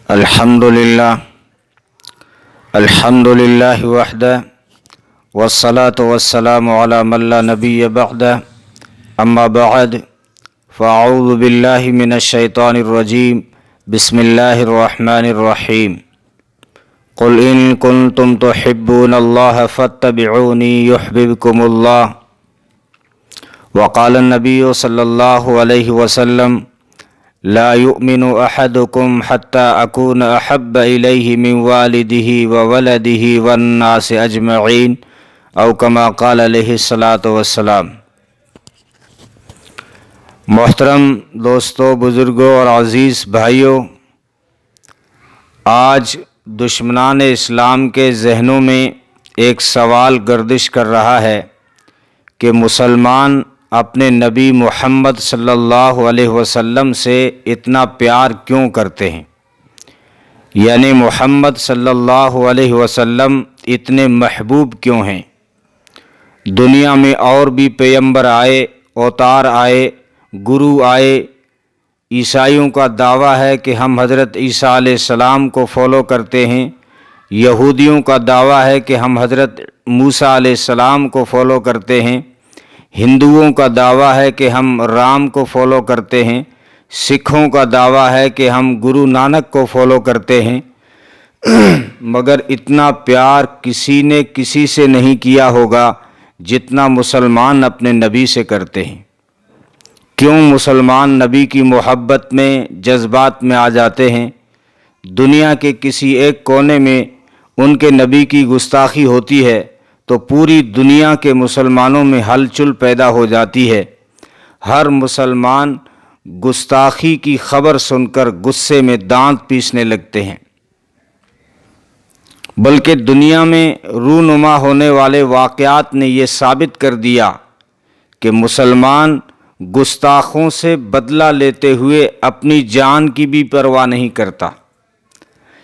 الحمد للہ وحدہ والصلاة والسلام علی من لا نبی بعدہ اما بعد فاعوذ باللہ من الشیطان الرجیم بسم اللہ الرحمن الرحیم قل ان کنتم تحبون اللہ فاتبعونی یحببکم اللہ وقال النبی صلی اللہ علیہ وسلم لا يؤمن احدكم حتى اكون احب اليه من والده وولده والناس اجمعين او كما قال علیہ الصلاۃ والسلام۔ محترم دوستو، بزرگوں اور عزیز بھائیوں، آج دشمنان اسلام کے ذہنوں میں ایک سوال گردش کر رہا ہے کہ مسلمان اپنے نبی محمد صلی اللہ علیہ وسلم سے اتنا پیار کیوں کرتے ہیں، یعنی محمد صلی اللہ علیہ وسلم اتنے محبوب کیوں ہیں۔ دنیا میں اور بھی پیغمبر آئے، اوتار آئے، گرو آئے۔ عیسائیوں کا دعویٰ ہے کہ ہم حضرت عیسیٰ علیہ السلام کو فالو کرتے ہیں، یہودیوں کا دعویٰ ہے کہ ہم حضرت موسیٰ علیہ السلام کو فالو کرتے ہیں، ہندوؤں کا دعویٰ ہے کہ ہم رام کو فالو کرتے ہیں، سکھوں کا دعویٰ ہے کہ ہم گرو نانک کو فالو کرتے ہیں، مگر اتنا پیار کسی نے کسی سے نہیں کیا ہوگا جتنا مسلمان اپنے نبی سے کرتے ہیں۔ کیوں مسلمان نبی کی محبت میں، جذبات میں آ جاتے ہیں؟ دنیا کے کسی ایک کونے میں ان کے نبی کی گستاخی ہوتی ہے تو پوری دنیا کے مسلمانوں میں ہلچل پیدا ہو جاتی ہے۔ ہر مسلمان گستاخی کی خبر سن کر غصے میں دانت پیسنے لگتے ہیں، بلکہ دنیا میں رونما ہونے والے واقعات نے یہ ثابت کر دیا کہ مسلمان گستاخوں سے بدلہ لیتے ہوئے اپنی جان کی بھی پرواہ نہیں کرتا۔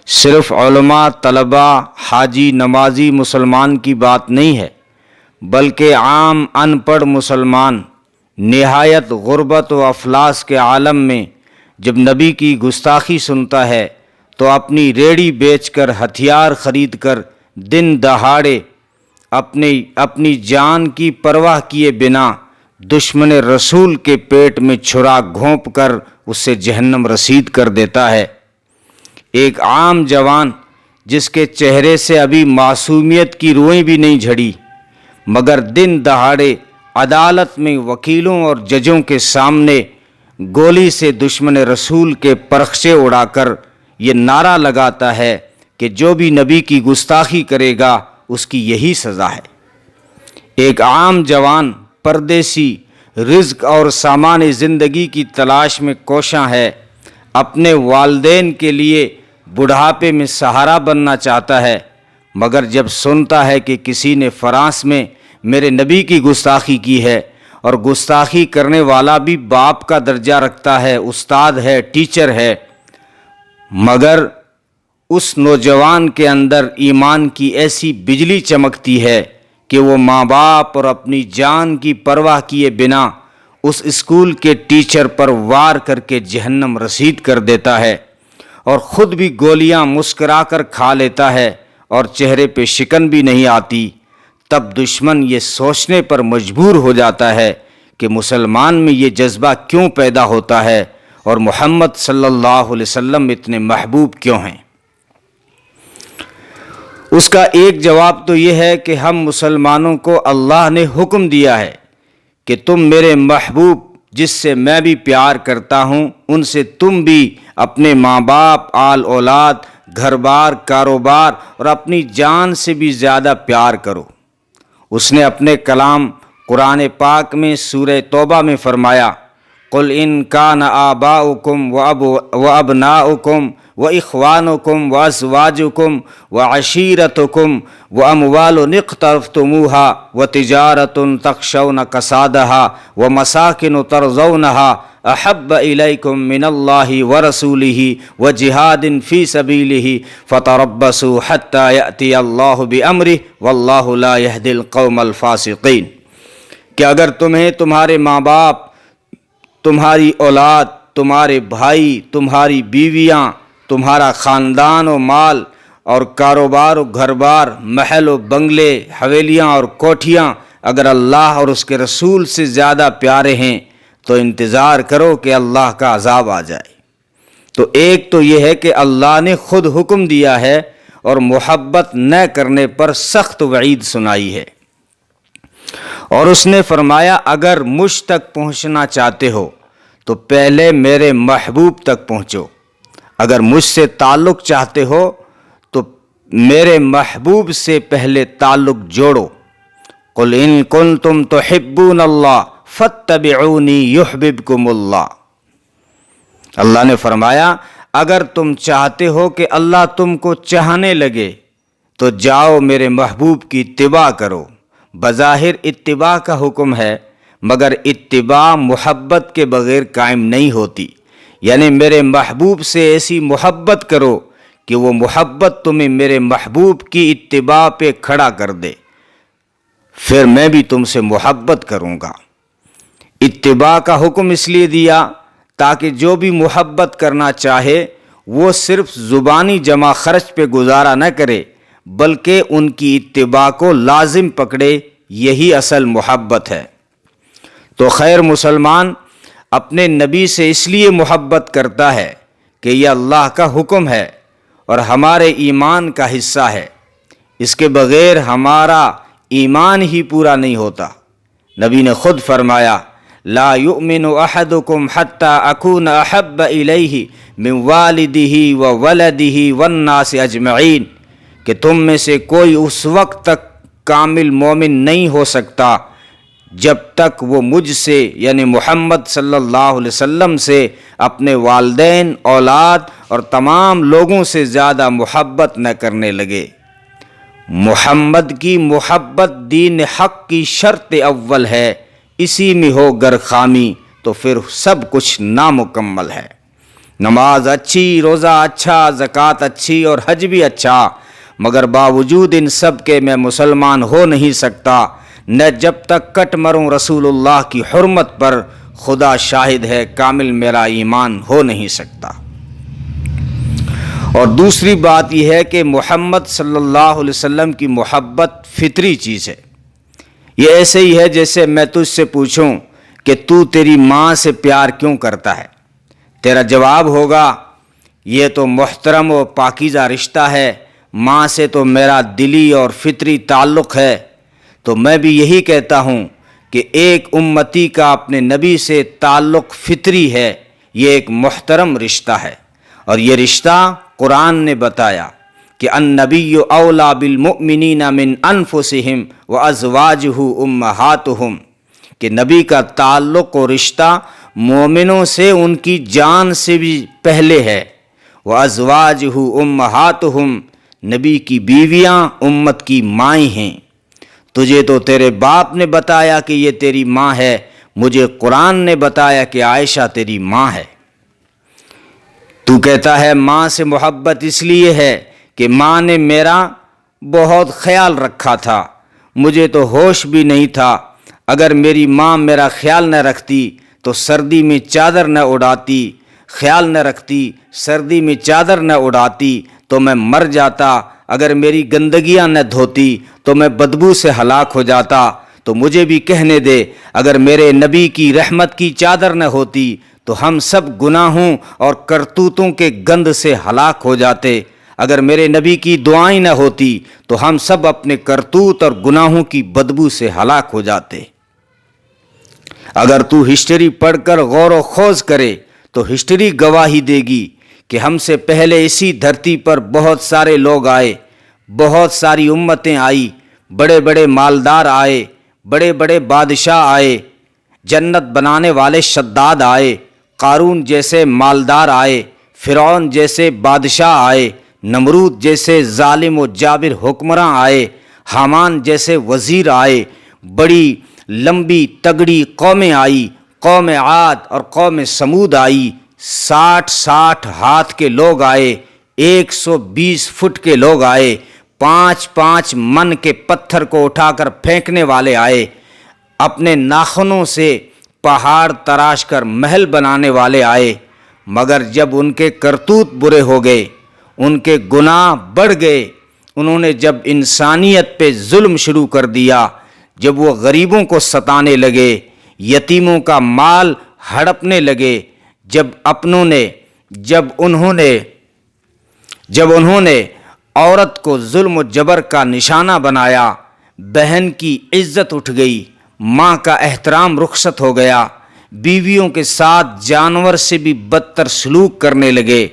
صرف علماء، طلباء، حاجی، نمازی مسلمان کی بات نہیں ہے، بلکہ عام ان پڑھ مسلمان نہایت غربت و افلاس کے عالم میں جب نبی کی گستاخی سنتا ہے تو اپنی ریڑھی بیچ کر، ہتھیار خرید کر، دن دہاڑے اپنی جان کی پرواہ کیے بنا دشمن رسول کے پیٹ میں چھرا گھونپ کر اسے جہنم رسید کر دیتا ہے۔ ایک عام جوان جس کے چہرے سے ابھی معصومیت کی روئیں بھی نہیں جھڑی، مگر دن دہاڑے عدالت میں وکیلوں اور ججوں کے سامنے گولی سے دشمن رسول کے پرخچے اڑا کر یہ نعرہ لگاتا ہے کہ جو بھی نبی کی گستاخی کرے گا اس کی یہی سزا ہے۔ ایک عام جوان پردیسی رزق اور سامان زندگی کی تلاش میں کوشاں ہے، اپنے والدین کے لیے بڑھاپے میں سہارا بننا چاہتا ہے، مگر جب سنتا ہے کہ کسی نے فرانس میں میرے نبی کی گستاخی کی ہے، اور گستاخی کرنے والا بھی باپ کا درجہ رکھتا ہے، استاد ہے، ٹیچر ہے، مگر اس نوجوان کے اندر ایمان کی ایسی بجلی چمکتی ہے کہ وہ ماں باپ اور اپنی جان کی پرواہ کیے بنا اس اسکول کے ٹیچر پر وار کر کے جہنم رسید کر دیتا ہے، اور خود بھی گولیاں مسکرا کر کھا لیتا ہے اور چہرے پہ شکن بھی نہیں آتی۔ تب دشمن یہ سوچنے پر مجبور ہو جاتا ہے کہ مسلمان میں یہ جذبہ کیوں پیدا ہوتا ہے اور محمد صلی اللہ علیہ وسلم اتنے محبوب کیوں ہیں؟ اس کا ایک جواب تو یہ ہے کہ ہم مسلمانوں کو اللہ نے حکم دیا ہے کہ تم میرے محبوب جس سے میں بھی پیار کرتا ہوں ان سے تم بھی اپنے ماں باپ، آل اولاد، گھر بار، کاروبار اور اپنی جان سے بھی زیادہ پیار کرو۔ اس نے اپنے کلام قرآن پاک میں سورہ توبہ میں فرمایا، قل ان کان آباؤکم وابناؤکم واخوانکم وازواجکم وعشیرتکم واموال اقترفتموها وتجارۃ تخشون کسادها ومساکن ترضونها احب الیکم من اللہ ورسولہ وجہاد فی سبیلہ فتربصوا حتی یأتی اللہ بامرہ واللہ لا یہدی القوم الفاسقین۔ کہ اگر تمہیں تمہارے ماں باپ، تمہاری اولاد، تمہارے بھائی، تمہاری بیویاں، تمہارا خاندان و مال اور کاروبار و گھر بار، محل و بنگلے، حویلیاں اور کوٹھیاں اگر اللہ اور اس کے رسول سے زیادہ پیارے ہیں تو انتظار کرو کہ اللہ کا عذاب آ جائے۔ تو ایک تو یہ ہے کہ اللہ نے خود حکم دیا ہے اور محبت نہ کرنے پر سخت وعید سنائی ہے، اور اس نے فرمایا اگر مجھ تک پہنچنا چاہتے ہو تو پہلے میرے محبوب تک پہنچو، اگر مجھ سے تعلق چاہتے ہو تو میرے محبوب سے پہلے تعلق جوڑو۔ قل ان کنتم تحبون اللہ فاتبعونی یحببکم اللہ۔ اللہ نے فرمایا اگر تم چاہتے ہو کہ اللہ تم کو چاہنے لگے تو جاؤ میرے محبوب کی اتباع کرو۔ بظاہر اتباع کا حکم ہے، مگر اتباع محبت کے بغیر قائم نہیں ہوتی، یعنی میرے محبوب سے ایسی محبت کرو کہ وہ محبت تمہیں میرے محبوب کی اتباع پہ کھڑا کر دے، پھر میں بھی تم سے محبت کروں گا۔ اتباع کا حکم اس لیے دیا تاکہ جو بھی محبت کرنا چاہے وہ صرف زبانی جمع خرچ پہ گزارا نہ کرے، بلکہ ان کی اتباع کو لازم پکڑے، یہی اصل محبت ہے۔ تو خیر مسلمان اپنے نبی سے اس لیے محبت کرتا ہے کہ یہ اللہ کا حکم ہے اور ہمارے ایمان کا حصہ ہے، اس کے بغیر ہمارا ایمان ہی پورا نہیں ہوتا۔ نبی نے خود فرمایا لا یؤمن احدکم حتی اکون احب الیہ من والدہ وولدہ والناس اجمعین، کہ تم میں سے کوئی اس وقت تک کامل مومن نہیں ہو سکتا جب تک وہ مجھ سے یعنی محمد صلی اللہ علیہ وسلم سے اپنے والدین، اولاد اور تمام لوگوں سے زیادہ محبت نہ کرنے لگے۔ محمد کی محبت دین حق کی شرط اول ہے، اسی میں ہو گر خامی تو پھر سب کچھ نامکمل ہے۔ نماز اچھی، روزہ اچھا، زکوٰۃ اچھی اور حج بھی اچھا، مگر باوجود ان سب کے میں مسلمان ہو نہیں سکتا، نہ جب تک کٹ مروں رسول اللہ کی حرمت پر، خدا شاہد ہے کامل میرا ایمان ہو نہیں سکتا۔ اور دوسری بات یہ ہے کہ محمد صلی اللہ علیہ وسلم کی محبت فطری چیز ہے۔ یہ ایسے ہی ہے جیسے میں تجھ سے پوچھوں کہ تو تیری ماں سے پیار کیوں کرتا ہے، تیرا جواب ہوگا یہ تو محترم و پاکیزہ رشتہ ہے، ماں سے تو میرا دلی اور فطری تعلق ہے۔ تو میں بھی یہی کہتا ہوں کہ ایک امتی کا اپنے نبی سے تعلق فطری ہے، یہ ایک محترم رشتہ ہے، اور یہ رشتہ قرآن نے بتایا کہ النبی اولیٰ بالمؤمنین من انفسہم وازواجہ امہاتہم، کہ نبی کا تعلق و رشتہ مومنوں سے ان کی جان سے بھی پہلے ہے۔ وازواجہ امہاتہم، نبی کی بیویاں امت کی مائیں ہیں۔ تجھے تو تیرے باپ نے بتایا کہ یہ تیری ماں ہے، مجھے قرآن نے بتایا کہ عائشہ تیری ماں ہے۔ تو کہتا ہے ماں سے محبت اس لیے ہے کہ ماں نے میرا بہت خیال رکھا تھا، مجھے تو ہوش بھی نہیں تھا، اگر میری ماں میرا خیال نہ رکھتی تو سردی میں چادر نہ اڑاتی، خیال نہ رکھتی سردی میں چادر نہ اڑاتی تو میں مر جاتا، اگر میری گندگیاں نہ دھوتی تو میں بدبو سے ہلاک ہو جاتا۔ تو مجھے بھی کہنے دے اگر میرے نبی کی رحمت کی چادر نہ ہوتی تو ہم سب گناہوں اور کرتوتوں کے گند سے ہلاک ہو جاتے، اگر میرے نبی کی دعائیں نہ ہوتی تو ہم سب اپنے کرتوت اور گناہوں کی بدبو سے ہلاک ہو جاتے۔ اگر تو ہسٹری پڑھ کر غور و خوض کرے تو ہسٹری گواہی دے گی کہ ہم سے پہلے اسی دھرتی پر بہت سارے لوگ آئے، بہت ساری امتیں آئی، بڑے بڑے مالدار آئے، بڑے بڑے بادشاہ آئے، جنت بنانے والے شداد آئے، قارون جیسے مالدار آئے، فرعون جیسے بادشاہ آئے، نمرود جیسے ظالم و جابر حکمراں آئے، حامان جیسے وزیر آئے، بڑی لمبی تگڑی قومیں آئی، قوم عاد اور قوم سمود آئی، 60 ہاتھ کے لوگ آئے، 120 فٹ کے لوگ آئے، 5 من کے پتھر کو اٹھا کر پھینکنے والے آئے، اپنے ناخنوں سے پہاڑ تراش کر محل بنانے والے آئے، مگر جب ان کے کرتوت برے ہو گئے، ان کے گناہ بڑھ گئے، انہوں نے جب انسانیت پہ ظلم شروع کر دیا، جب وہ غریبوں کو ستانے لگے، یتیموں کا مال ہڑپنے لگے، جب انہوں نے عورت کو ظلم و جبر کا نشانہ بنایا، بہن کی عزت اٹھ گئی، ماں کا احترام رخصت ہو گیا، بیویوں کے ساتھ جانور سے بھی بدتر سلوک کرنے لگے،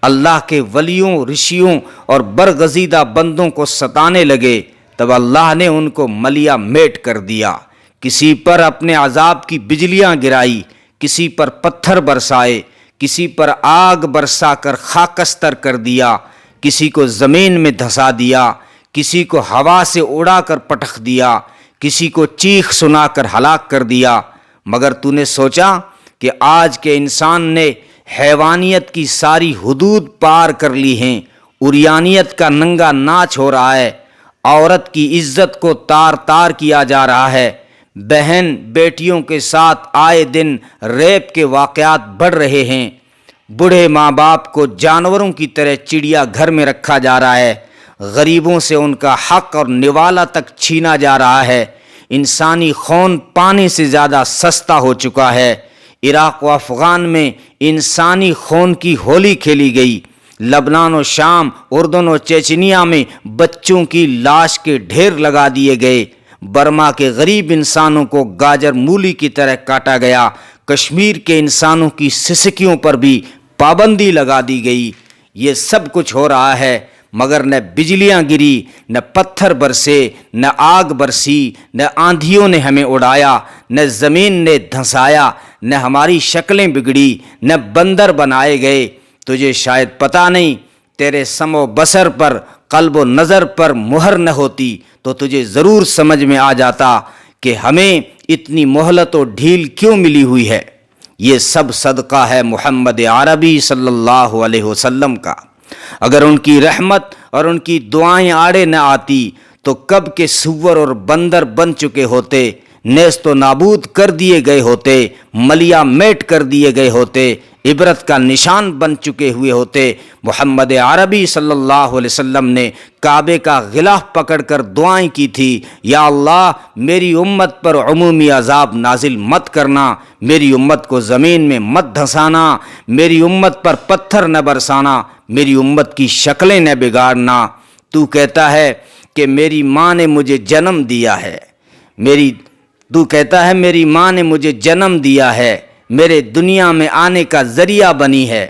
اللہ کے ولیوں، رشیوں اور برگزیدہ بندوں کو ستانے لگے، تب اللہ نے ان کو ملیا میٹ کر دیا، کسی پر اپنے عذاب کی بجلیاں گرائی، کسی پر پتھر برسائے، کسی پر آگ برسا کر خاکستر کر دیا، کسی کو زمین میں دھسا دیا، کسی کو ہوا سے اڑا کر پٹخ دیا، کسی کو چیخ سنا کر ہلاک کر دیا۔ مگر تو نے سوچا کہ آج کے انسان نے حیوانیت کی ساری حدود پار کر لی ہیں، عریانیت کا ننگا ناچ ہو رہا ہے، عورت کی عزت کو تار تار کیا جا رہا ہے، بہن بیٹیوں کے ساتھ آئے دن ریپ کے واقعات بڑھ رہے ہیں، بوڑھے ماں باپ کو جانوروں کی طرح چڑیا گھر میں رکھا جا رہا ہے، غریبوں سے ان کا حق اور نوالا تک چھینا جا رہا ہے، انسانی خون پانی سے زیادہ سستا ہو چکا ہے، عراق و افغان میں انسانی خون کی ہولی کھیلی گئی، لبنان و شام، اردن و چیچنیا میں بچوں کی لاش کے ڈھیر لگا دیے گئے، برما کے غریب انسانوں کو گاجر مولی کی طرح کاٹا گیا، کشمیر کے انسانوں کی سسکیوں پر بھی پابندی لگا دی گئی۔ یہ سب کچھ ہو رہا ہے، مگر نہ بجلیاں گری، نہ پتھر برسے، نہ آگ برسی، نہ آندھیوں نے ہمیں اڑایا، نہ زمین نے دھنسایا، نہ ہماری شکلیں بگڑی، نہ بندر بنائے گئے۔ تجھے شاید پتہ نہیں، تیرے سمع و بصر پر، قلب و نظر پر مہر نہ ہوتی تو تجھے ضرور سمجھ میں آ جاتا کہ ہمیں اتنی مہلت و ڈھیل کیوں ملی ہوئی ہے۔ یہ سب صدقہ ہے محمد عربی صلی اللہ علیہ وسلم کا۔ اگر ان کی رحمت اور ان کی دعائیں آڑے نہ آتی تو کب کے سور اور بندر بن چکے ہوتے، نیست و نابود کر دیے گئے ہوتے، ملیا میٹ کر دیے گئے ہوتے، عبرت کا نشان بن چکے ہوئے ہوتے۔ محمد عربی صلی اللہ علیہ وسلم نے کعبے کا غلاف پکڑ کر دعائیں کی تھی، یا اللہ میری امت پر عمومی عذاب نازل مت کرنا، میری امت کو زمین میں مت دھنسانا، میری امت پر پتھر نہ برسانا، میری امت کی شکلیں نہ بگاڑنا۔ تو کہتا ہے کہ میری ماں نے مجھے جنم دیا ہے، میری ماں نے مجھے جنم دیا ہے، میرے دنیا میں آنے کا ذریعہ بنی ہے،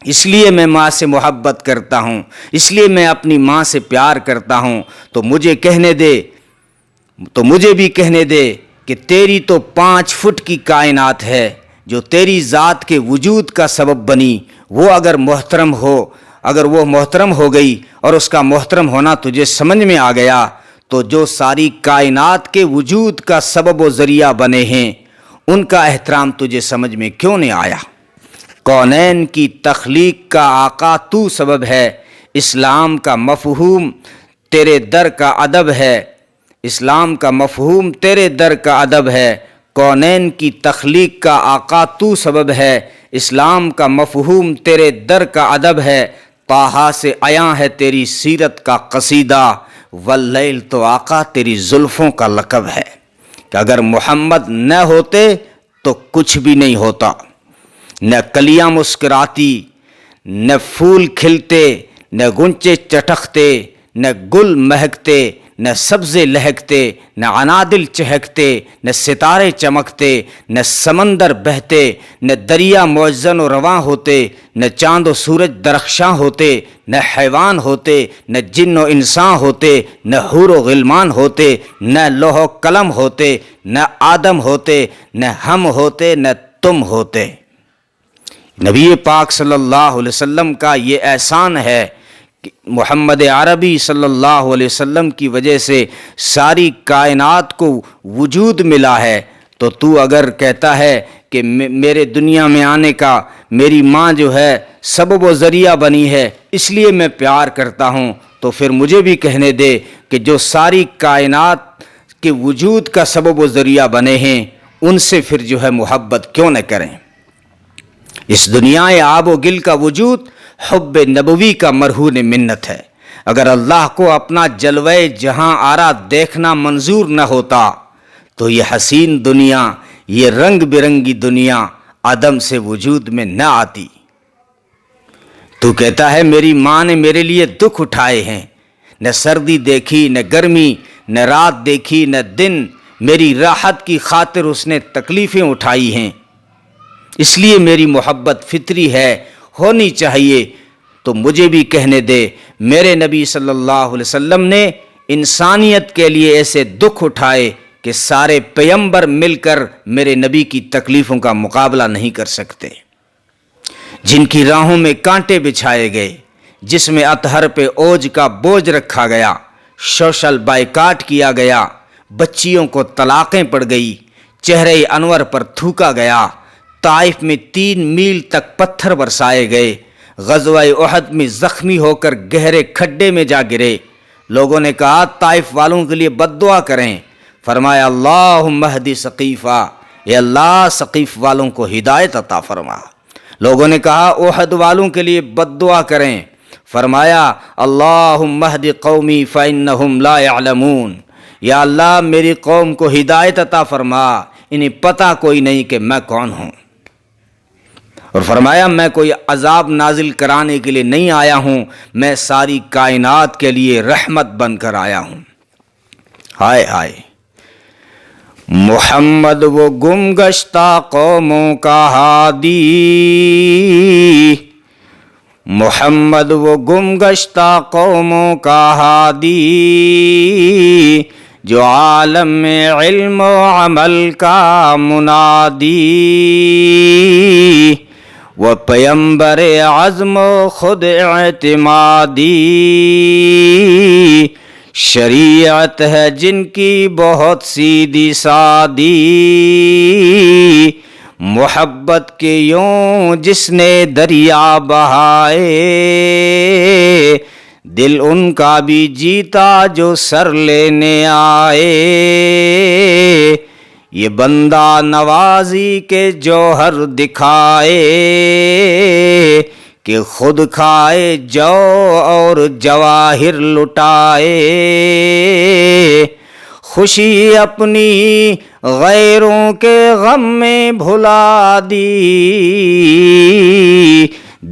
اس لیے میں ماں سے محبت کرتا ہوں، اس لیے میں اپنی ماں سے پیار کرتا ہوں، تو مجھے بھی کہنے دے کہ تیری تو 5 فٹ کی کائنات ہے جو تیری ذات کے وجود کا سبب بنی، وہ اگر وہ محترم ہو گئی اور اس کا محترم ہونا تجھے سمجھ میں آ گیا، تو جو ساری کائنات کے وجود کا سبب و ذریعہ بنے ہیں ان کا احترام تجھے سمجھ میں کیوں نہیں آیا؟ کونین کی تخلیق کا آقا تو سبب ہے، اسلام کا مفہوم تیرے در کا ادب ہے، اسلام کا مفہوم تیرے در کا ادب ہے، کونین کی تخلیق کا آقا تو سبب ہے، اسلام کا مفہوم تیرے در کا ادب ہے، طٰہٰ سے عیاں ہے تیری سیرت کا قصیدہ، واللیل تو آقا تیری زلفوں کا لقب ہے، کہ اگر محمد نہ ہوتے تو کچھ بھی نہیں ہوتا، نہ کلیاں مسکراتی، نہ پھول کھلتے، نہ گنچے چٹکتے، نہ گل مہکتے، نہ سبزے لہکتے، نہ عنادل چہکتے، نہ ستارے چمکتے، نہ سمندر بہتے، نہ دریا معزن و رواں ہوتے، نہ چاند و سورج درخشاں ہوتے، نہ حیوان ہوتے، نہ جن و انسان ہوتے، نہ حور و غلمان ہوتے، نہ لوح و قلم ہوتے، نہ آدم ہوتے، نہ ہم ہوتے، نہ تم ہوتے۔ نبی پاک صلی اللہ علیہ وسلم کا یہ احسان ہے کہ محمد عربی صلی اللہ علیہ وسلم کی وجہ سے ساری کائنات کو وجود ملا ہے، تو اگر کہتا ہے کہ میرے دنیا میں آنے کا میری ماں جو ہے سبب و ذریعہ بنی ہے اس لیے میں پیار کرتا ہوں، تو پھر مجھے بھی کہنے دے کہ جو ساری کائنات کے وجود کا سبب و ذریعہ بنے ہیں ان سے پھر جو ہے محبت کیوں نہ کریں۔ اس دنیا آب و گل کا وجود حب نبوی کا مرہون منت ہے۔ اگر اللہ کو اپنا جلوہ جہاں آرا دیکھنا منظور نہ ہوتا تو یہ حسین دنیا، یہ رنگ برنگی دنیا عدم سے وجود میں نہ آتی۔ تو کہتا ہے میری ماں نے میرے لیے دکھ اٹھائے ہیں، نہ سردی دیکھی نہ گرمی، نہ رات دیکھی نہ دن، میری راحت کی خاطر اس نے تکلیفیں اٹھائی ہیں، اس لیے میری محبت فطری ہے، ہونی چاہیے۔ تو مجھے بھی کہنے دے، میرے نبی صلی اللہ علیہ وسلم نے انسانیت کے لیے ایسے دکھ اٹھائے کہ سارے پیغمبر مل کر میرے نبی کی تکلیفوں کا مقابلہ نہیں کر سکتے۔ جن کی راہوں میں کانٹے بچھائے گئے، جس میں اطہر پہ اوج کا بوجھ رکھا گیا، سوشل بائیکاٹ کیا گیا، بچیوں کو طلاقیں پڑ گئی، چہرے انور پر تھوکا گیا، طائف میں 3 میل تک پتھر برسائے گئے، غزوہ احد میں زخمی ہو کر گہرے کھڈے میں جا گرے۔ لوگوں نے کہا طائف والوں کے لیے بد دعا کریں، فرمایا اللہم اہدی ثقیفہ، اے اللہ ثقیف والوں کو ہدایت عطا فرما۔ لوگوں نے کہا احد والوں کے لیے بد دعا کریں، فرمایا اللہم اہدی قومی فإنہم لا يعلمون، یا اللہ میری قوم کو ہدایت عطا فرما، انہیں پتہ کوئی نہیں کہ میں کون ہوں۔ اور فرمایا میں کوئی عذاب نازل کرانے کے لیے نہیں آیا ہوں، میں ساری کائنات کے لیے رحمت بن کر آیا ہوں۔ ہائے ہائے، محمد وہ گم گشتہ قوموں کا ہادی، محمد وہ گم گشتہ قوموں کا ہادی، جو عالم میں علم و عمل کا منادی، وہ پیمبر عزم و خود اعتمادی، شریعت ہے جن کی بہت سیدھی سادی، محبت کے یوں جس نے دریا بہائے، دل ان کا بھی جیتا جو سر لینے آئے، یہ بندہ نوازی کے جوہر دکھائے، کہ خود کھائے جو اور جواہر لٹائے، خوشی اپنی غیروں کے غم میں بھلا دی،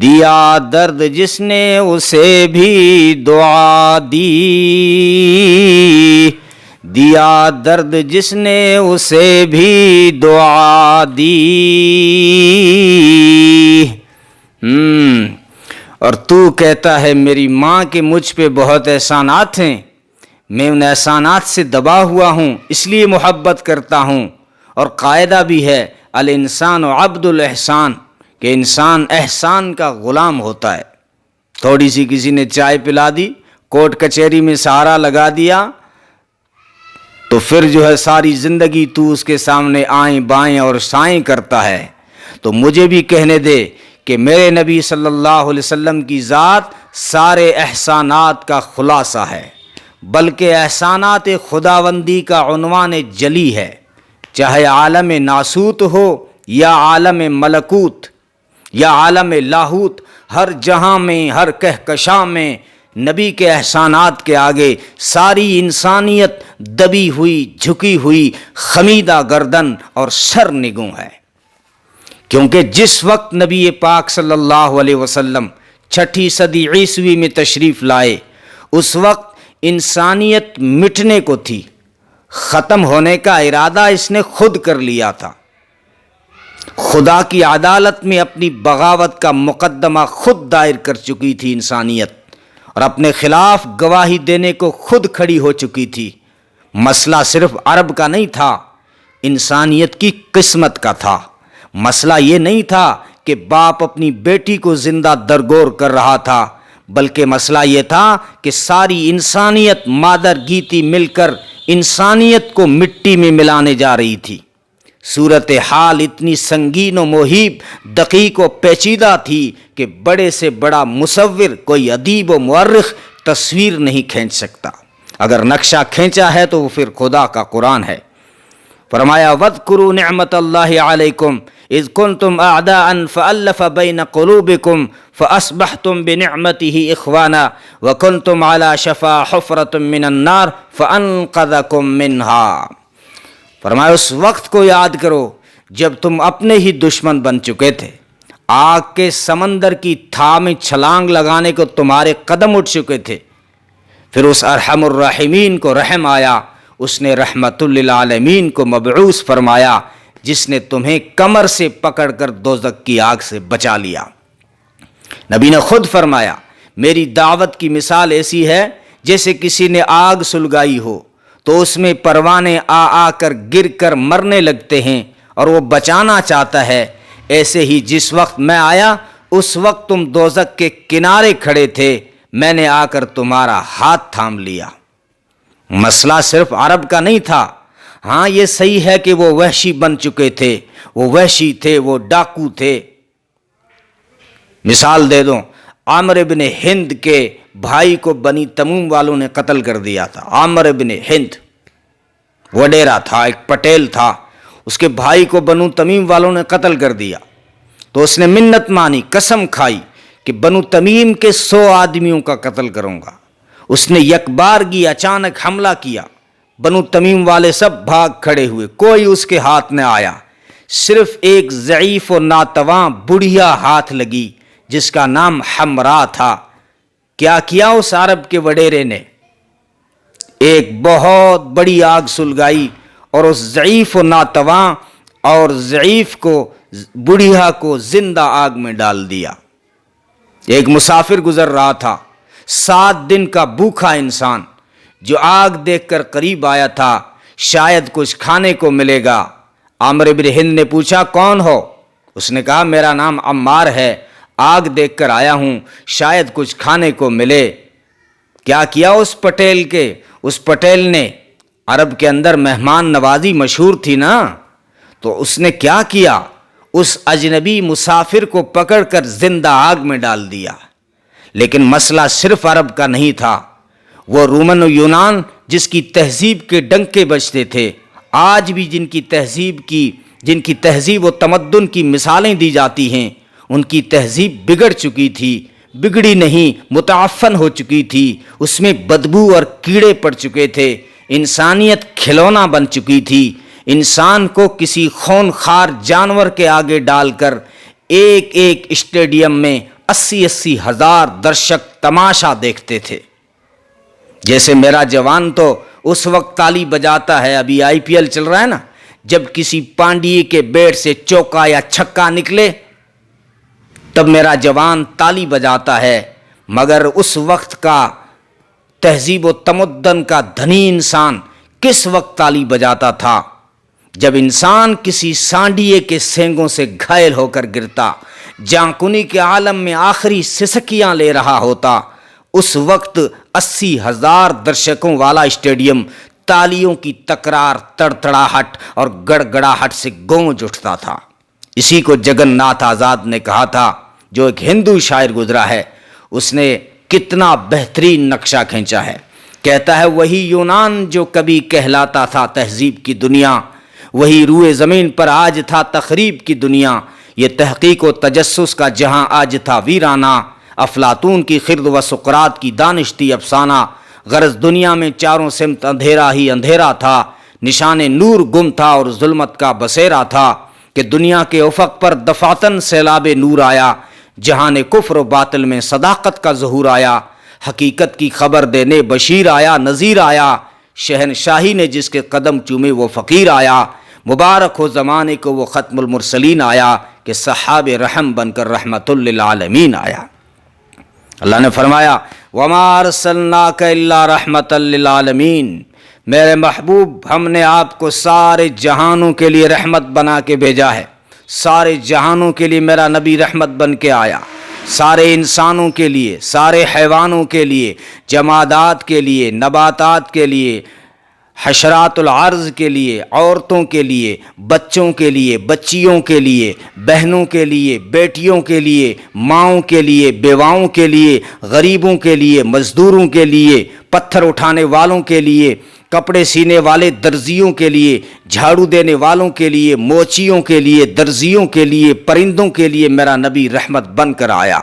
دیا درد جس نے اسے بھی دعا دی، دیا درد جس نے اسے بھی دعا دی۔ اور تو کہتا ہے میری ماں کے مجھ پہ بہت احسانات ہیں، میں ان احسانات سے دبا ہوا ہوں، اس لیے محبت کرتا ہوں۔ اور قاعدہ بھی ہے الانسان عبد الاحسان، کہ انسان احسان کا غلام ہوتا ہے۔ تھوڑی سی کسی نے چائے پلا دی، کورٹ کچہری میں سہارا لگا دیا، تو پھر جو ہے ساری زندگی تو اس کے سامنے آئیں بائیں اور سائیں کرتا ہے۔ تو مجھے بھی کہنے دے کہ میرے نبی صلی اللہ علیہ وسلم کی ذات سارے احسانات کا خلاصہ ہے، بلکہ احسانات خداوندی کا عنوان جلی ہے، چاہے عالم ناسوت ہو یا عالم ملکوت یا عالم لاہوت، ہر جہاں میں ہر کہکشاں میں نبی کے احسانات کے آگے ساری انسانیت دبی ہوئی، جھکی ہوئی، خمیدہ گردن اور سر نگوں ہے۔ کیونکہ جس وقت نبی پاک صلی اللہ علیہ وسلم 6 صدی عیسوی میں تشریف لائے، اس وقت انسانیت مٹنے کو تھی، ختم ہونے کا ارادہ اس نے خود کر لیا تھا۔ خدا کی عدالت میں اپنی بغاوت کا مقدمہ خود دائر کر چکی تھی انسانیت، اور اپنے خلاف گواہی دینے کو خود کھڑی ہو چکی تھی۔ مسئلہ صرف عرب کا نہیں تھا، انسانیت کی قسمت کا تھا۔ مسئلہ یہ نہیں تھا کہ باپ اپنی بیٹی کو زندہ درگور کر رہا تھا، بلکہ مسئلہ یہ تھا کہ ساری انسانیت مادر گیتی مل کر انسانیت کو مٹی میں ملانے جا رہی تھی۔ صورتحال اتنی سنگین و مہیب، دقیق و پیچیدہ تھی کہ بڑے سے بڑا مصور، کوئی ادیب و مورخ تصویر نہیں کھینچ سکتا۔ اگر نقشہ کھینچا ہے تو وہ پھر خدا کا قرآن ہے۔ فرمایا وَاذْكُرُوا نِعْمَةَ اللَّهِ عَلَيْكُمْ اِذْ كُنْتُمْ أَعْدَاءً فَأَلَّفَ بَيْنَ قُلُوبِكُمْ فَأَصْبَحْتُمْ بِنِعْمَتِهِ إِخْوَانًا وَكُنْتُمْ عَلَى شَفَا حُفْرَةٍ مِّنَ النَّارِ فَأَنْقَذَكُم مِّنْهَا۔ فرمایا اس وقت کو یاد کرو جب تم اپنے ہی دشمن بن چکے تھے، آگ کے سمندر کی تھا میں چھلانگ لگانے کو تمہارے قدم اٹھ چکے تھے، پھر اس ارحم الراحمین کو رحم آیا، اس نے رحمت للعالمین کو مبعوث فرمایا، جس نے تمہیں کمر سے پکڑ کر دوزخ کی آگ سے بچا لیا۔ نبی نے خود فرمایا میری دعوت کی مثال ایسی ہے جیسے کسی نے آگ سلگائی ہو تو اس میں پروانے آ کر گر کر مرنے لگتے ہیں اور وہ بچانا چاہتا ہے، ایسے ہی جس وقت میں آیا اس وقت تم دوزخ کے کنارے کھڑے تھے، میں نے آ کر تمہارا ہاتھ تھام لیا۔ مسئلہ صرف عرب کا نہیں تھا، ہاں یہ صحیح ہے کہ وہ وحشی بن چکے تھے، وہ وحشی تھے، وہ ڈاکو تھے۔ مثال دے دوں، عامر بن ہند کے بھائی کو بنی تمیم والوں نے قتل کر دیا تھا۔ عامر بن ہند وڈیرا تھا، ایک پٹیل تھا، اس کے بھائی کو بنو تمیم والوں نے قتل کر دیا تو اس نے منت مانی، قسم کھائی کہ بنو تمیم کے 100 آدمیوں کا قتل کروں گا۔ اس نے یکبارگی اچانک حملہ کیا، بنو تمیم والے سب بھاگ کھڑے ہوئے، کوئی اس کے ہاتھ نہ آیا، صرف ایک ضعیف و ناتواں بڑھیا ہاتھ لگی جس کا نام حمرا تھا۔ کیا کیا اس عرب کے وڈیرے نے؟ ایک بہت بڑی آگ سلگائی اور اس ضعیف و ناتواں اور ضعیف کو، بڑھیا کو زندہ آگ میں ڈال دیا۔ ایک مسافر گزر رہا تھا، 7 دن کا بھوکھا انسان جو آگ دیکھ کر قریب آیا تھا، شاید کچھ کھانے کو ملے گا۔ عامر بن ہند نے پوچھا کون ہو؟ اس نے کہا میرا نام عمار ہے، آگ دیکھ کر آیا ہوں، شاید کچھ کھانے کو ملے۔ کیا کیا اس پٹیل کے؟ اس پٹیل نے، عرب کے اندر مہمان نوازی مشہور تھی نا، تو اس نے کیا کیا؟ اس اجنبی مسافر کو پکڑ کر زندہ آگ میں ڈال دیا۔ لیکن مسئلہ صرف عرب کا نہیں تھا، وہ رومن و یونان جس کی تہذیب کے ڈنکے بجتے تھے، آج بھی جن کی تہذیب و تمدن کی مثالیں دی جاتی ہیں، ان کی تہذیب بگڑ چکی تھی، بگڑی نہیں متعفن ہو چکی تھی، اس میں بدبو اور کیڑے پڑ چکے تھے، انسانیت کھلونا بن چکی تھی، انسان کو کسی خونخوار جانور کے آگے ڈال کر ایک ایک اسٹیڈیم میں 80 ہزار درشک تماشا دیکھتے تھے۔ جیسے میرا جوان تو اس وقت تالی بجاتا ہے، ابھی IPL چل رہا ہے نا، جب کسی پانڈی کے بیٹ سے چوکا یا چھکا نکلے تب میرا جوان تالی بجاتا ہے، مگر اس وقت کا تہذیب و تمدن کا دھنی انسان کس وقت تالی بجاتا تھا؟ جب انسان کسی سانڈیے کے سینگوں سے گھائل ہو کر گرتا، جانکنی کے عالم میں آخری سسکیاں لے رہا ہوتا، اس وقت 80 ہزار درشکوں والا اسٹیڈیم تالیوں کی تکرار، تڑتڑاہٹ اور گڑگڑاہٹ سے گونج اٹھتا تھا۔ اسی کو جگن ناتھ آزاد نے کہا تھا، جو ایک ہندو شاعر گزرا ہے، اس نے کتنا بہترین نقشہ کھینچا ہے۔ کہتا ہے وہی یونان جو کبھی کہلاتا تھا تہذیب کی دنیا، وہی روئے زمین پر آج تھا تخریب کی دنیا، یہ تحقیق و تجسس کا جہاں آج تھا ویرانہ، افلاطون کی خرد و سقراط کی دانش تھی افسانہ، غرض دنیا میں چاروں سمت اندھیرا ہی اندھیرا تھا، نشان نور گم تھا اور ظلمت کا بسیرا تھا، کہ دنیا کے افق پر دفاتن سیلاب نور آیا، جہان کفر و باطل میں صداقت کا ظہور آیا، حقیقت کی خبر دینے بشیر آیا، نذیر آیا، شہنشاہی نے جس کے قدم چومے وہ فقیر آیا، مبارک ہو زمانے کو وہ ختم المرسلین آیا، کہ صحاب رحم بن کر رحمت للعالمین آیا۔ اللہ نے فرمایا وَمَا أَرْسَلْنَاكَ إِلَّا رَحْمَةً لِّلْعَالَمِينَ، میرے محبوب ہم نے آپ کو سارے جہانوں کے لیے رحمت بنا کے بھیجا ہے، سارے جہانوں کے لیے میرا نبی رحمت بن کے آیا، سارے انسانوں کے لیے، سارے حیوانوں کے لیے، جمادات کے لیے، نباتات کے لیے، حشرات العرض کے لیے، عورتوں کے لیے، بچوں کے لیے، بچیوں کے لیے، بہنوں کے لیے، بیٹیوں کے لیے، ماؤں کے لیے، بیواؤں کے لیے، غریبوں کے لیے، مزدوروں کے لیے، پتھر اٹھانے والوں کے لیے، کپڑے سینے والے درزیوں کے لیے، جھاڑو دینے والوں کے لیے، موچیوں کے لیے، درزیوں کے لیے، پرندوں کے لیے میرا نبی رحمت بن کر آیا۔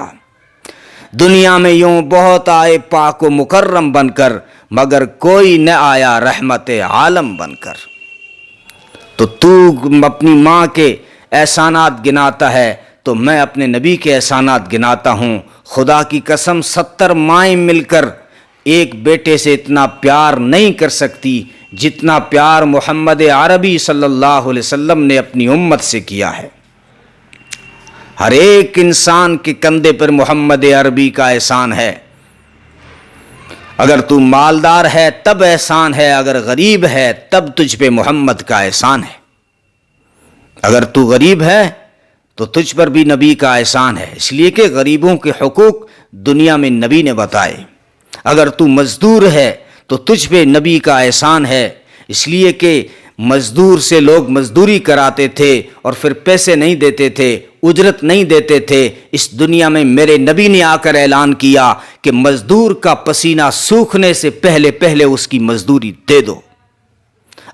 دنیا میں یوں بہت آئے پاک و مکرم بن کر، مگر کوئی نہ آیا رحمت عالم بن کر۔ تو اپنی ماں کے احسانات گناتا ہے تو میں اپنے نبی کے احسانات گناتا ہوں۔ خدا کی قسم 70 مائیں مل کر ایک بیٹے سے اتنا پیار نہیں کر سکتی جتنا پیار محمد عربی صلی اللہ علیہ وسلم نے اپنی امت سے کیا ہے۔ ہر ایک انسان کے کندھے پر محمد عربی کا احسان ہے۔ اگر تو مالدار ہے تب احسان ہے، اگر غریب ہے تب تجھ پہ محمد کا احسان ہے۔ اگر تو غریب ہے تو تجھ پر بھی نبی کا احسان ہے، اس لیے کہ غریبوں کے حقوق دنیا میں نبی نے بتائے۔ اگر تو مزدور ہے تو تجھ پہ نبی کا احسان ہے، اس لیے کہ مزدور سے لوگ مزدوری کراتے تھے اور پھر پیسے نہیں دیتے تھے، اجرت نہیں دیتے تھے۔ اس دنیا میں میرے نبی نے آ کر اعلان کیا کہ مزدور کا پسینہ سوکھنے سے پہلے پہلے اس کی مزدوری دے دو۔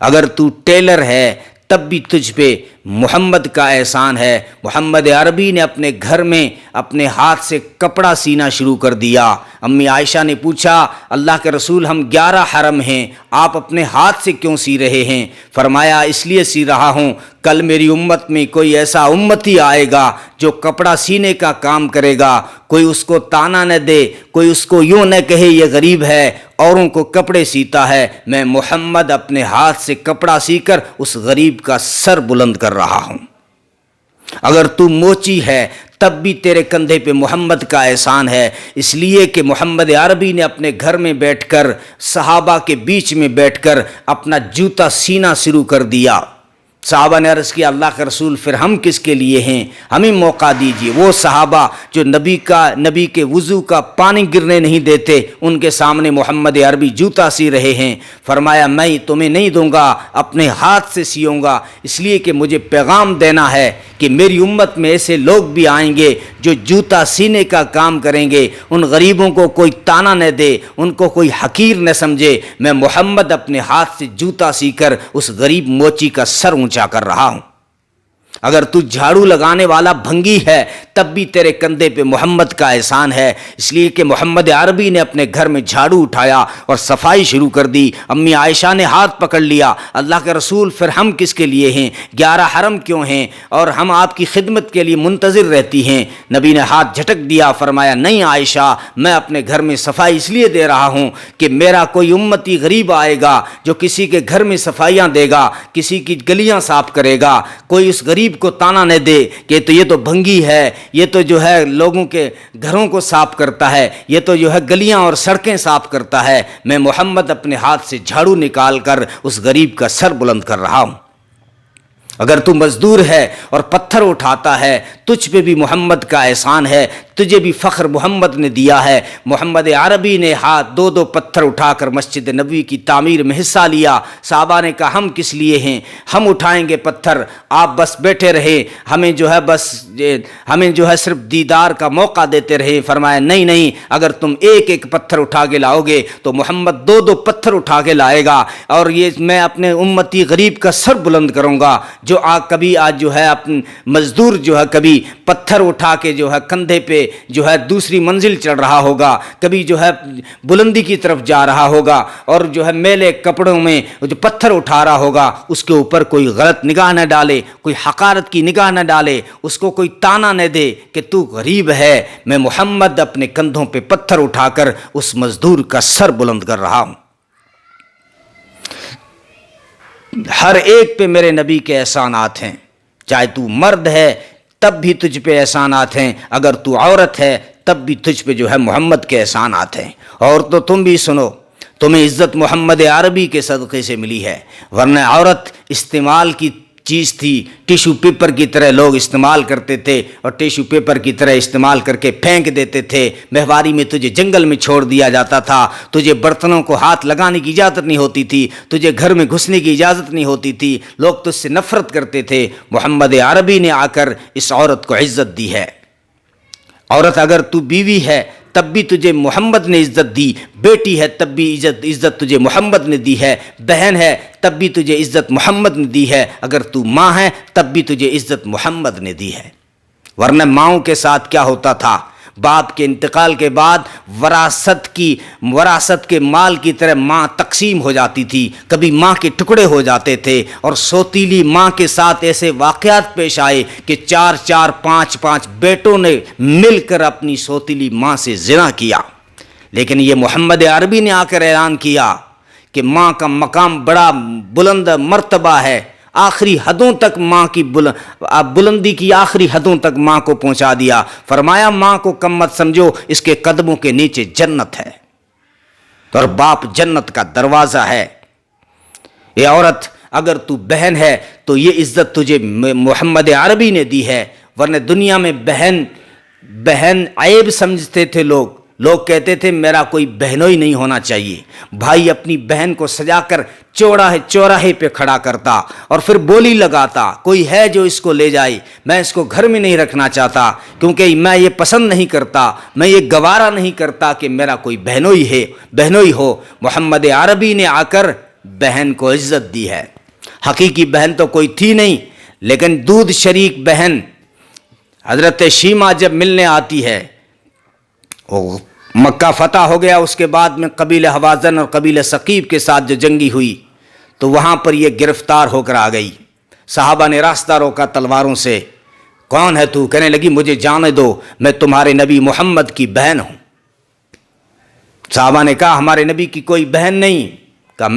اگر تو ٹیلر ہے تب بھی تجھ پہ محمد کا احسان ہے۔ محمد عربی نے اپنے گھر میں اپنے ہاتھ سے کپڑا سینا شروع کر دیا۔ امی عائشہ نے پوچھا اللہ کے رسول ہم 11 حرم ہیں، آپ اپنے ہاتھ سے کیوں سی رہے ہیں؟ فرمایا اس لیے سی رہا ہوں، کل میری امت میں کوئی ایسا امتی آئے گا جو کپڑا سینے کا کام کرے گا، کوئی اس کو تانا نہ دے، کوئی اس کو یوں نہ کہے یہ غریب ہے، اوروں کو کپڑے سیتا ہے۔ میں محمد اپنے ہاتھ سے کپڑا سی کر اس غریب کا سر بلند کر رہا ہوں۔ اگر تو موچی ہے تب بھی تیرے کندھے پہ محمد کا احسان ہے، اس لیے کہ محمد عربی نے اپنے گھر میں بیٹھ کر صحابہ کے بیچ میں بیٹھ کر اپنا جوتا سینا شروع کر دیا۔ صحابہ نے عرض کیا اللہ کے رسول پھر ہم کس کے لیے ہیں، ہمیں موقع دیجیے۔ وہ صحابہ جو نبی کے وضو کا پانی گرنے نہیں دیتے، ان کے سامنے محمد عربی جوتا سی رہے ہیں۔ فرمایا میں تمہیں نہیں دوں گا، اپنے ہاتھ سے سیوں گا، اس لیے کہ مجھے پیغام دینا ہے کہ میری امت میں ایسے لوگ بھی آئیں گے جو جوتا سینے کا کام کریں گے، ان غریبوں کو کوئی تانا نہ دے، ان کو کوئی حقیر نہ سمجھے۔ میں محمد اپنے ہاتھ سے جوتا سی کر اس غریب موچی کا سر اونچا کر رہا ہوں۔ اگر تو جھاڑو لگانے والا بھنگی ہے تب بھی تیرے کندھے پہ محمد کا احسان ہے، اس لیے کہ محمد عربی نے اپنے گھر میں جھاڑو اٹھایا اور صفائی شروع کر دی۔ امی عائشہ نے ہاتھ پکڑ لیا اللہ کے رسول پھر ہم کس کے لیے ہیں، 11 حرم کیوں ہیں اور ہم آپ کی خدمت کے لیے منتظر رہتی ہیں؟ نبی نے ہاتھ جھٹک دیا، فرمایا نہیں عائشہ میں اپنے گھر میں صفائی اس لیے دے رہا ہوں کہ میرا کوئی امتی غریب آئے گا جو کسی کے گھر میں صفائیاں دے گا، کسی کی گلیاں صاف کرے گا، کوئی اس غریب کو تانا نہ دے کہ تو یہ تو بھنگی ہے، یہ تو جو ہے لوگوں کے گھروں کو صاف کرتا ہے، یہ تو جو ہے گلیاں اور سڑکیں صاف کرتا ہے۔ میں محمد اپنے ہاتھ سے جھاڑو نکال کر اس غریب کا سر بلند کر رہا ہوں۔ اگر تو مزدور ہے اور پتھر اٹھاتا ہے تجھ پہ بھی محمد کا احسان ہے، تجھے بھی فخر محمد نے دیا ہے۔ محمد عربی نے ہاتھ 2 پتھر اٹھا کر مسجد نبوی کی تعمیر میں حصہ لیا۔ صحابہ نے کہا ہم کس لیے ہیں، ہم اٹھائیں گے پتھر، آپ بس بیٹھے رہے، ہمیں جو ہے صرف دیدار کا موقع دیتے رہے۔ فرمایا نہیں، اگر تم ایک پتھر اٹھا کے لاؤ گے تو محمد 2 پتھر اٹھا کے لائے گا اور یہ میں اپنے امتی غریب کا سر بلند کروں گا۔ جو کبھی آج جو ہے مزدور جو ہے کبھی پتھر اٹھا کے جو ہے کندھے پہ جو ہے دوسری منزل چڑھ رہا ہوگا، کبھی جو ہے بلندی کی طرف جا رہا ہوگا اور جو ہے میلے کپڑوں میں جو پتھر اٹھا رہا ہوگا اس کے اوپر کوئی غلط نگاہ نہ ڈالے، کوئی حقارت کی نگاہ نہ ڈالے، اس کو کوئی تانا نہ دے کہ تو غریب ہے۔ میں محمد اپنے کندھوں پہ پتھر اٹھا کر اس مزدور کا سر بلند کر رہا ہوں۔ ہر ایک پہ میرے نبی کے احسانات ہیں، چاہے تو مرد ہے تب بھی تجھ پہ احسانات ہیں، اگر تو عورت ہے تب بھی تجھ پہ جو ہے محمد کے احسانات ہیں۔ اور تو تم بھی سنو، تمہیں عزت محمد عربی کے صدقے سے ملی ہے، ورنہ عورت استعمال کی چیز تھی، ٹیشو پیپر کی طرح لوگ استعمال کرتے تھے اور ٹیشو پیپر کی طرح استعمال کر کے پھینک دیتے تھے۔ مہواری میں تجھے جنگل میں چھوڑ دیا جاتا تھا، تجھے برتنوں کو ہاتھ لگانے کی اجازت نہیں ہوتی تھی، تجھے گھر میں گھسنے کی اجازت نہیں ہوتی تھی، لوگ تجھ سے نفرت کرتے تھے۔ محمد عربی نے آ کر اس عورت کو عزت دی ہے۔ عورت اگر تو بیوی ہے تب بھی تجھے محمد نے عزت دی، بیٹی ہے تب بھی عزت تجھے محمد نے دی ہے، بہن ہے تب بھی تجھے عزت محمد نے دی ہے، اگر تو ماں ہے تب بھی تجھے عزت محمد نے دی ہے۔ ورنہ ماؤں کے ساتھ کیا ہوتا تھا، باپ کے انتقال کے بعد وراثت کے مال کی طرح ماں تقسیم ہو جاتی تھی، کبھی ماں کے ٹکڑے ہو جاتے تھے، اور سوتیلی ماں کے ساتھ ایسے واقعات پیش آئے کہ 4 5 بیٹوں نے مل کر اپنی سوتیلی ماں سے زنا کیا۔ لیکن یہ محمد عربی نے آ کر اعلان کیا کہ ماں کا مقام بڑا بلند مرتبہ ہے، آخری حدوں تک ماں کی بلندی کی آخری حدوں تک ماں کو پہنچا دیا۔ فرمایا ماں کو کم مت سمجھو، اس کے قدموں کے نیچے جنت ہے، اور باپ جنت کا دروازہ ہے۔ یہ عورت اگر تو بہن ہے تو یہ عزت تجھے محمد عربی نے دی ہے، ورنہ دنیا میں بہن عیب سمجھتے تھے لوگ کہتے تھے میرا کوئی بہنوئی نہیں ہونا چاہیے۔ بھائی اپنی بہن کو سجا کر چوراہے پہ کھڑا کرتا اور پھر بولی لگاتا، کوئی ہے جو اس کو لے جائے، میں اس کو گھر میں نہیں رکھنا چاہتا کیونکہ میں یہ پسند نہیں کرتا، میں یہ گوارا نہیں کرتا کہ میرا کوئی بہنوئی ہو۔ محمد عربی نے آ کر بہن کو عزت دی ہے۔ حقیقی بہن تو کوئی تھی نہیں، لیکن دودھ شریک بہن حضرت شیمہ جب ملنے آتی ہے، مکہ فتح ہو گیا، اس کے بعد میں قبیلہ حوازن اور قبیلہ ثقیف کے ساتھ جو جنگی ہوئی تو وہاں پر یہ گرفتار ہو کر آ گئی۔ صحابہ نے راستہ روکا تلواروں سے، کون ہے تو؟ کہنے لگی مجھے جانے دو، میں تمہارے نبی محمد کی بہن ہوں۔ صحابہ نے کہا ہمارے نبی کی کوئی بہن نہیں، کہا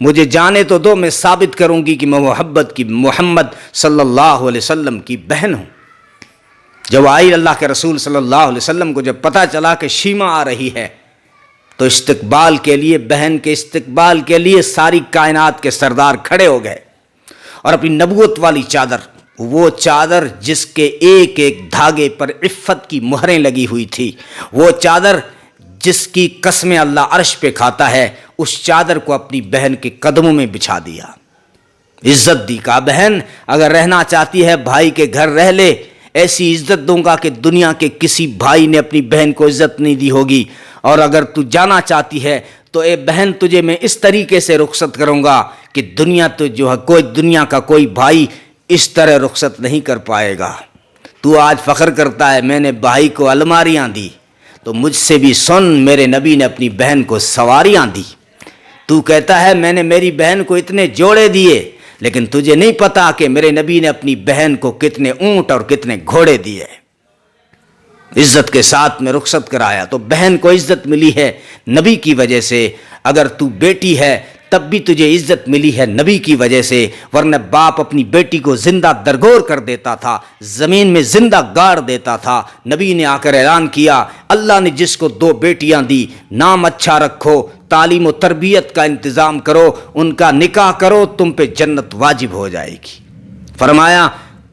مجھے جانے تو دو، میں ثابت کروں گی کہ میں محمد صلی اللہ علیہ وسلم کی بہن ہوں۔ جب آئی اللہ کے رسول صلی اللہ علیہ وسلم کو جب پتہ چلا کہ شیمہ آ رہی ہے تو استقبال کے لیے، بہن کے استقبال کے لیے ساری کائنات کے سردار کھڑے ہو گئے، اور اپنی نبوت والی چادر، وہ چادر جس کے ایک ایک دھاگے پر عفت کی مہریں لگی ہوئی تھی، وہ چادر جس کی قسمیں اللہ عرش پہ کھاتا ہے، اس چادر کو اپنی بہن کے قدموں میں بچھا دیا، عزت دی۔ کہا بہن اگر رہنا چاہتی ہے بھائی کے گھر رہ لے، ایسی عزت دوں گا کہ دنیا کے کسی بھائی نے اپنی بہن کو عزت نہیں دی ہوگی، اور اگر تو جانا چاہتی ہے تو اے بہن تجھے میں اس طریقے سے رخصت کروں گا کہ دنیا کا کوئی بھائی اس طرح رخصت نہیں کر پائے گا۔ تو آج فخر کرتا ہے میں نے بھائی کو الماریاں دی، تو مجھ سے بھی سن میرے نبی نے اپنی بہن کو سواریاں دی۔ تو کہتا ہے میں نے میری بہن کو اتنے جوڑے دیے، لیکن تجھے نہیں پتا کہ میرے نبی نے اپنی بہن کو کتنے اونٹ اور کتنے گھوڑے دیے، عزت کے ساتھ میں رخصت کرایا۔ تو بہن کو عزت ملی ہے نبی کی وجہ سے، اگر تو بیٹی ہے تب بھی تجھے عزت ملی ہے نبی کی وجہ سے، ورنہ باپ اپنی بیٹی کو زندہ درگور کر دیتا تھا، زمین میں زندہ گاڑ دیتا تھا۔ نبی نے آ کر اعلان کیا اللہ نے جس کو 2 بیٹیاں دی، نام اچھا رکھو، تعلیم و تربیت کا انتظام کرو، ان کا نکاح کرو، تم پہ جنت واجب ہو جائے گی۔ فرمایا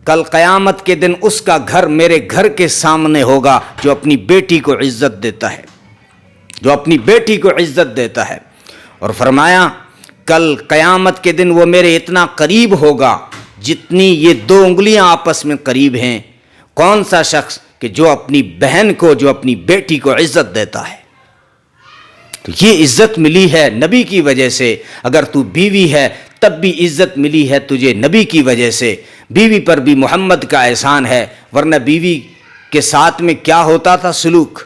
کل قیامت کے دن اس کا گھر میرے گھر کے سامنے ہوگا جو اپنی بیٹی کو عزت دیتا ہے، اور فرمایا کل قیامت کے دن وہ میرے اتنا قریب ہوگا جتنی یہ 2 انگلیاں آپس میں قریب ہیں۔ کون سا شخص کہ جو اپنی بہن کو، جو اپنی بیٹی کو عزت دیتا ہے۔ تو یہ عزت ملی ہے نبی کی وجہ سے۔ اگر تو بیوی ہے تب بھی عزت ملی ہے تجھے نبی کی وجہ سے، بیوی پر بھی محمد کا احسان ہے، ورنہ بیوی کے ساتھ میں کیا ہوتا تھا سلوک،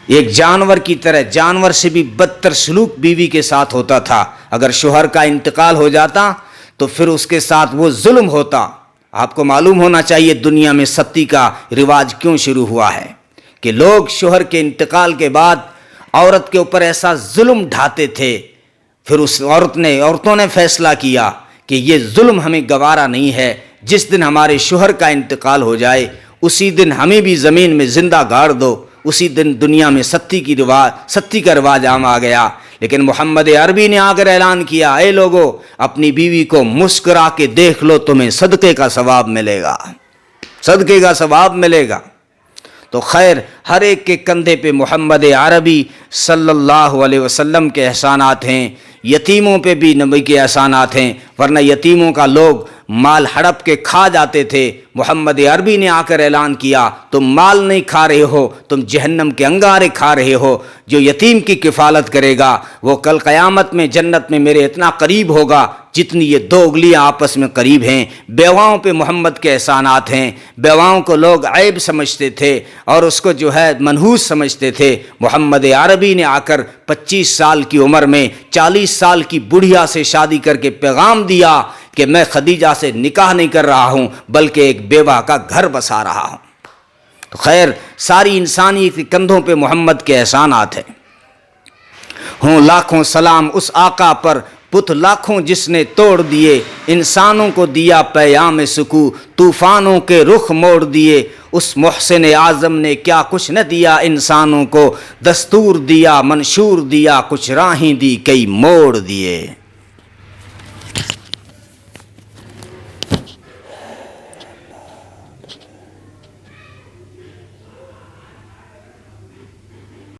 ایک جانور کی طرح، جانور سے بھی بدتر سلوک بیوی کے ساتھ ہوتا تھا۔ اگر شوہر کا انتقال ہو جاتا تو پھر اس کے ساتھ وہ ظلم ہوتا۔ آپ کو معلوم ہونا چاہیے دنیا میں ستی کا رواج کیوں شروع ہوا ہے، کہ لوگ شوہر کے انتقال کے بعد عورت کے اوپر ایسا ظلم ڈھاتے تھے، پھر اس عورتوں نے فیصلہ کیا کہ یہ ظلم ہمیں گوارا نہیں ہے، جس دن ہمارے شوہر کا انتقال ہو جائے اسی دن ہمیں بھی زمین میں زندہ گاڑ دو۔ اسی دن دنیا میں ستی کا رواج عام آ گیا۔ لیکن محمد عربی نے آ کر اعلان کیا اے لوگو اپنی بیوی کو مسکرا کے دیکھ لو، تمہیں صدقے کا ثواب ملے گا۔ تو خیر ہر ایک کے کندھے پہ محمد عربی صلی اللہ علیہ وسلم کے احسانات ہیں، یتیموں پہ بھی نبی کے احسانات ہیں، ورنہ یتیموں کا لوگ مال ہڑپ کے کھا جاتے تھے، محمد عربی نے آ کر اعلان کیا تم مال نہیں کھا رہے ہو، تم جہنم کے انگارے کھا رہے ہو۔ جو یتیم کی کفالت کرے گا وہ کل قیامت میں جنت میں میرے اتنا قریب ہوگا جتنی یہ دو انگلیاں آپس میں قریب ہیں۔ بیواؤں پہ محمد کے احسانات ہیں۔ بیواؤں کو لوگ عیب سمجھتے تھے اور اس کو جو ہے منحوس سمجھتے تھے۔ محمد عربی نے آ کر 25 سال کی عمر میں 40 سال کی بڑھیا سے شادی کر کے پیغام دیا کہ میں خدیجہ سے نکاح نہیں کر رہا ہوں بلکہ ایک بیوہ کا گھر بسا رہا ہوں۔ تو خیر ساری انسانیت کے کندھوں پہ محمد کے احسانات ہیں۔ ہوں لاکھوں سلام اس آقا پر، بت لاکھوں جس نے توڑ دیے، انسانوں کو دیا پیام سکو، طوفانوں کے رخ موڑ دیے۔ اس محسن اعظم نے کیا کچھ نہ دیا انسانوں کو، دستور دیا منشور دیا، کچھ راہیں دی کئی موڑ دیے۔